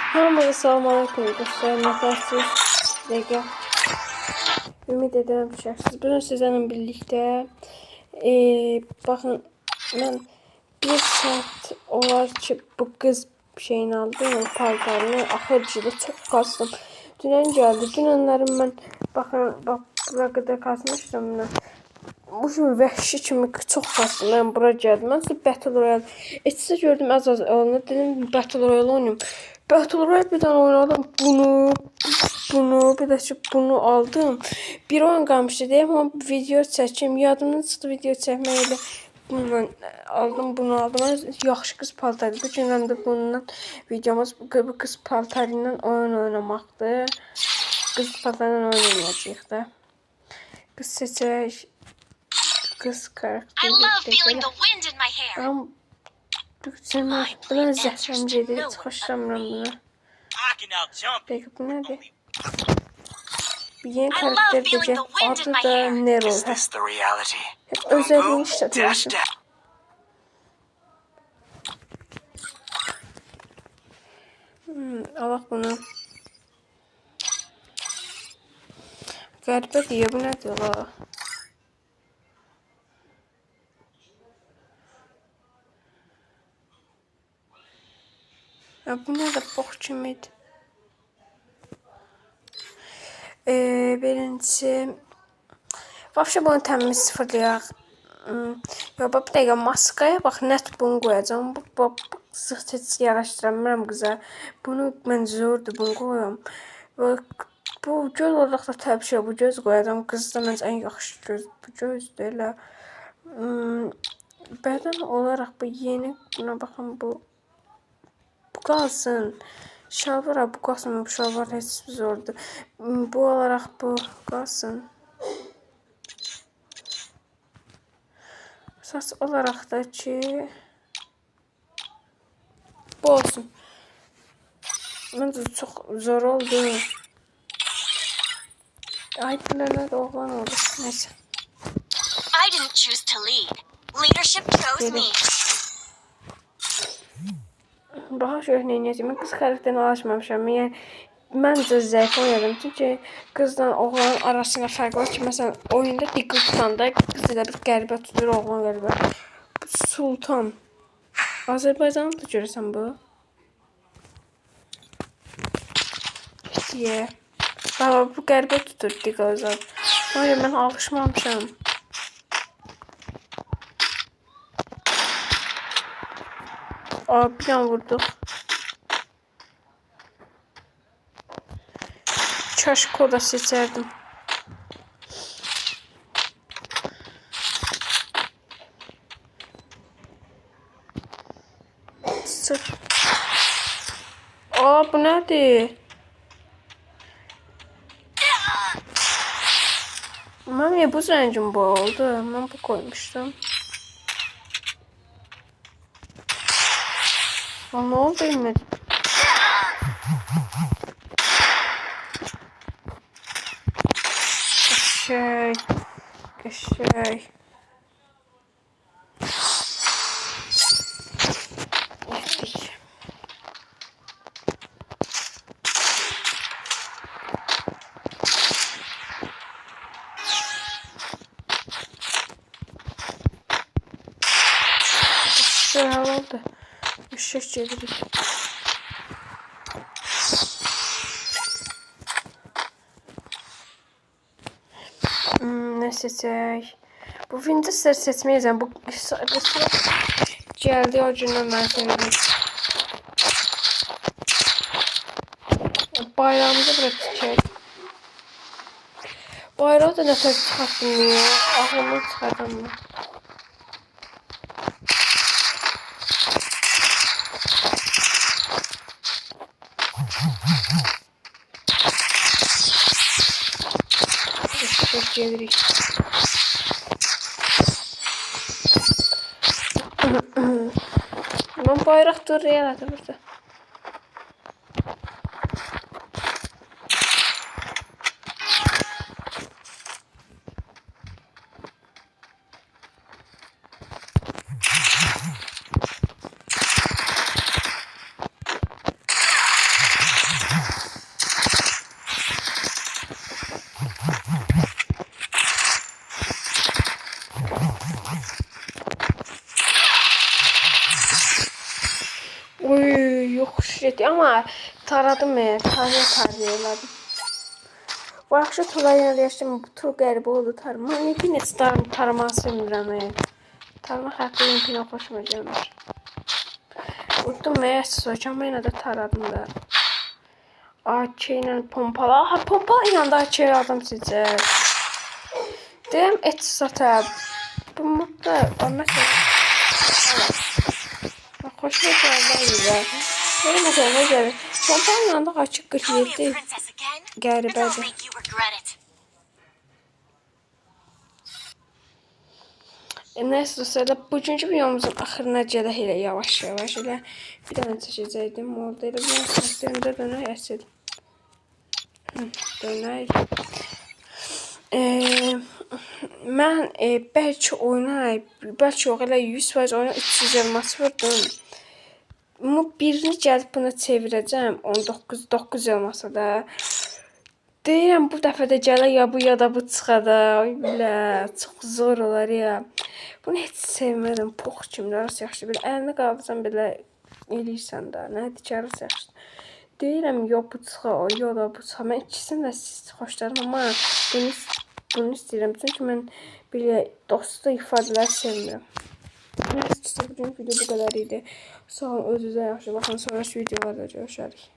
Hamıya salam aleyküm dostlar, nəfəsiz dəqiqə. Ümid edirəm şəxsiz. Bugün sizlərlə birlikdə baxın, mən bir saat olar ki bu qız şeyini aldım, paltarını, axırcıda çox kasdım. Dünən gəldi. Dünənlərim mən baxın, bura qədər kasmışdım mən. Bu kimi vəhşi kimi çox kasdım. Mən bura gəldim. Mən size Battle Royale etsə gördüm az onu. Dedim Battle Royale oynayım. Battle Royale bir tane oynadım. Bunu bir de bunu aldım. Bir oyun kalmıştı deyim ama video çəkeyim. Yadımdan çıxdı video çəkməklə. Bununla aldım, bunu aldım. Yaxşı qız paltarı. Bu gün həm də bundan videomuz bu qız paltarı ilə oyun oynamaqdır. Qız paltarı ilə oyun oynayacağıq da. Qız seçək. Qız karakteri. Ama buna zəhləmcədir. Heç xoşlamıram buna. Peki bu nədir? Bir yeni karakter diyeceğim. Adı da Nero. Hep özelliğini işletmişim. Allah bunu. Qəribə diye bu nədir la? Ya bu nədir? Box kimidir. Birincisi vəbşə bunu təmiz sıfırlayaq. Ya bir dəqiqə maskaya bax, net bunu qoyacağım. Bu sıx heç yaraşdıramıram qıza. Bunu mən zordur bunu qoyuram. Bu göz olaraq da təbii şey, bu göz qoyacağım. Qızda məncə ən yaxşı göz bu gözdür elə. Bədən olaraq bu yeni, buna baxın bu qalsın. Şalvara bu qalsın, bu şalvar heç zordur. Bu olaraq bu qalsın. Saç olaraq da ki bu olsun. Məncə çox zor oldu. Ay bu nə oğlan oldu. Neyse. I didn't choose to lead. Leadership chose me. Daha şöyle neyəcəyim. Qız karakterine alışmamışam. Yəni məncə zəif oynadım. Çünki qızla oğlanın arasında fərq var ki, məsələn oyunda diqqət tutanda qız elə bir qəribə tutur, oğlan qəribə. Bu Sultan. Azərbaycanlı da görürsən bu. Diye. Baba bu qəribə tutur diqqət. Ona mən alışmamışam. Bir an vurduk. Çaşko da seçerdim. Sırf. Bu nedir? Mami bu rengim bu oldu. Ben bu koymuştum. Ne oldu bilmedim. Şey. Ettik. Şöyle oldu. Üşek çevirdik. Ne seçək? Bu vinci seçməyəcəm. Bu qısa gəldi o gündən mən sevdim. Bayrağımıza bura tikək. Bayrağı da nəfər çıxartdım ya. Ağlımı çıxardım mı? Gelirik. Ben bayrak dur yaradı burada. Oy, yox shit. Amma taradım tarih elədim. Bu axşam Tulayla yaşım bu tur qəribə oldu tarıma. Niyə heç tarımağı sevmirəm. Tarıma xəttə impinə xoşuma gəlmir. Unuttum məyəssiz hocam, yenə də taradım da. AK ilə pompala. Ha, pompala yanında AK adam sizcə. Deyəm et satə. Bu modda məsələn. Xoşuma gəldi. Belə məsələn gəlir. Pompala yanında açıq Call me a 47. princess again, and I'll Qəribədir. make you regret it. Nəysə dostlar, bugünkü videomuzun axırına gələk elə yavaş-yavaş elə bir dənə çəkəcəkdim. Oldu elə bu səslərində dönək əsil. Dönək. Mən bəlkə yox elə 100% oyuna 300 elması vurdum. Bu birini gəlib buna çevirəcəm 9 elmasa da. Deyirəm bu dəfə də gələ ya bu ya da bu çıxada. Ay bilə, çox zor olar ya. Bunu heç sevmədim. Pox kimlər arası yaxşı belə əlini qaldırsan belə eləyirsən də. Nədir ki, arası yaxşı. Deyirəm ya bu çıxa, ya da bu çıxa. Mən ikisini də siz xoşlarım amma bunu istəyirəm. Çünki mən belə dostu ifadələr sevmirəm. Nəysə, bugün video bu qədər idi. Sağ olun, özünüzə yaxşı baxın. Sonraki videolarda görüşərik.